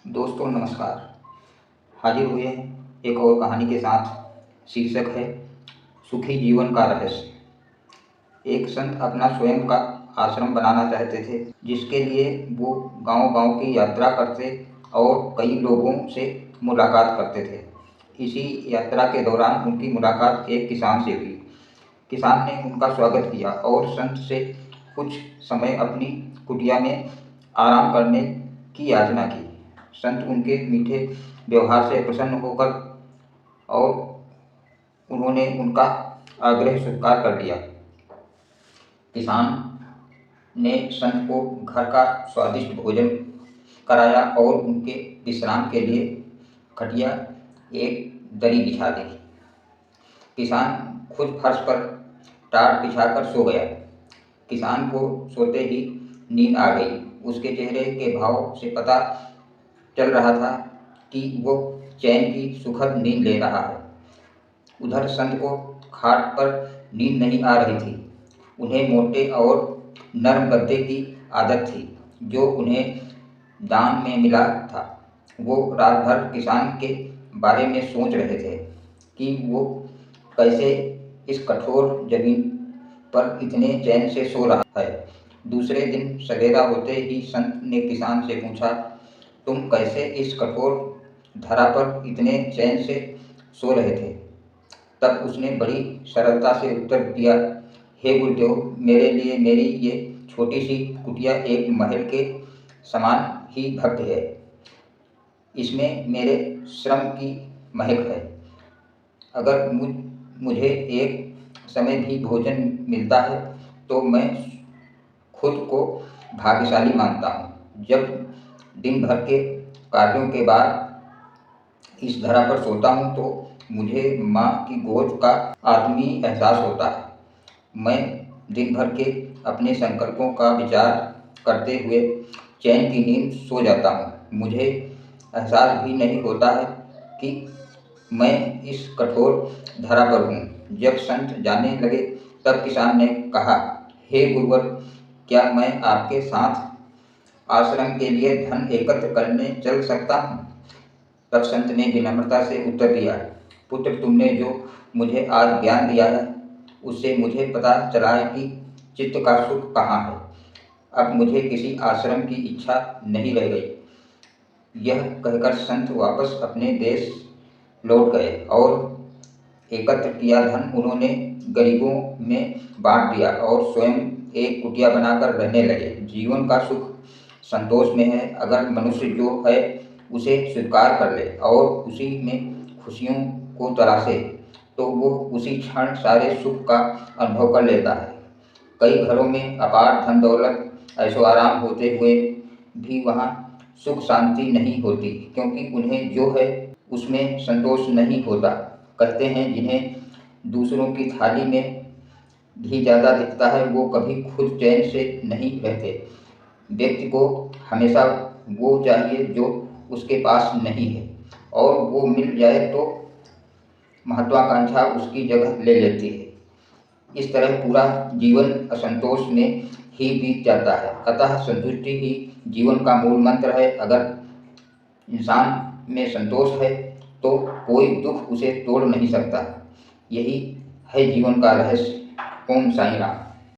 दोस्तों नमस्कार। हाजिर हुए हैं एक और कहानी के साथ। शीर्षक है सुखी जीवन का रहस्य। एक संत अपना स्वयं का आश्रम बनाना चाहते थे, जिसके लिए वो गांव-गांव की यात्रा करते और कई लोगों से मुलाकात करते थे। इसी यात्रा के दौरान उनकी मुलाकात एक किसान से हुई। किसान ने उनका स्वागत किया और संत से कुछ समय अपनी कुटिया में आराम करने की याचना की। संत उनके मीठे व्यवहार से प्रसन्न होकर और उन्होंने उनका आग्रह स्वीकार कर लिया। किसान ने संत को घर का स्वादिष्ट भोजन कराया और उनके विश्राम के लिए खटिया एक दरी बिछा दी। किसान खुद फर्श पर टाट बिछाकर सो गया। किसान को सोते ही नींद आ गई। उसके चेहरे के भाव से पता चल रहा था कि वो चैन की सुखद नींद ले रहा है। उधर संत को खाट पर नींद नहीं आ रही थी। उन्हें मोटे और नरम गद्दे की आदत थी, जो उन्हें दान में मिला था। वो रात भर किसान के बारे में सोच रहे थे कि वो कैसे इस कठोर जमीन पर इतने चैन से सो रहा है। दूसरे दिन सवेरा होते ही संत ने किसान से पूछा, तुम कैसे इस कठोर धरा पर इतने चैन से सो रहे थे? तब उसने बड़ी सरलता से उत्तर दिया, हे गुरुदेव, मेरे लिए मेरी ये छोटी सी कुटिया एक महल के समान ही भव्य है। इसमें मेरे श्रम की महक है। अगर मुझे एक समय भी भोजन मिलता है तो मैं खुद को भाग्यशाली मानता हूँ। जब दिन भर के कार्यों के बाद इस धरा पर सोता हूँ तो मुझे माँ की गोद का आत्मीय एहसास होता है। मैं दिन भर के अपने संकल्पों का विचार करते हुए चैन की नींद सो जाता हूँ। मुझे एहसास भी नहीं होता है कि मैं इस कठोर धरा पर हूँ। जब संत जाने लगे तब किसान ने कहा, हे गुरुवर, क्या मैं आपके साथ आश्रम के लिए धन एकत्र करने चल सकता हूँ? तब संत ने विनम्रता से उत्तर दिया, पुत्र, तुमने जो मुझे आज ज्ञान दिया है उससे मुझे पता चला है कि चित्त का सुख कहाँ है। अब मुझे किसी आश्रम की इच्छा नहीं रह गई। यह कहकर संत वापस अपने देश लौट गए और एकत्र किया धन उन्होंने गरीबों में बांट दिया और स्वयं एक कुटिया बनाकर रहने लगे। जीवन का सुख संतोष में है। अगर मनुष्य जो है उसे स्वीकार कर ले और उसी में खुशियों को तलाशे तो वो उसी क्षण सारे सुख का अनुभव कर लेता है। कई घरों में अपार धन दौलत ऐशो आराम होते हुए भी वहाँ सुख शांति नहीं होती, क्योंकि उन्हें जो है उसमें संतोष नहीं होता। कहते हैं, जिन्हें दूसरों की थाली में घी ज़्यादा दिखता है वो कभी खुद चैन से नहीं रहते। व्यक्ति को हमेशा वो चाहिए जो उसके पास नहीं है, और वो मिल जाए तो महत्वाकांक्षा उसकी जगह ले लेती है। इस तरह पूरा जीवन असंतोष में ही बीत जाता है। अतः संतुष्टि ही जीवन का मूल मंत्र है। अगर इंसान में संतोष है तो कोई दुख उसे तोड़ नहीं सकता। यही है जीवन का रहस्य। ओम साईं राम।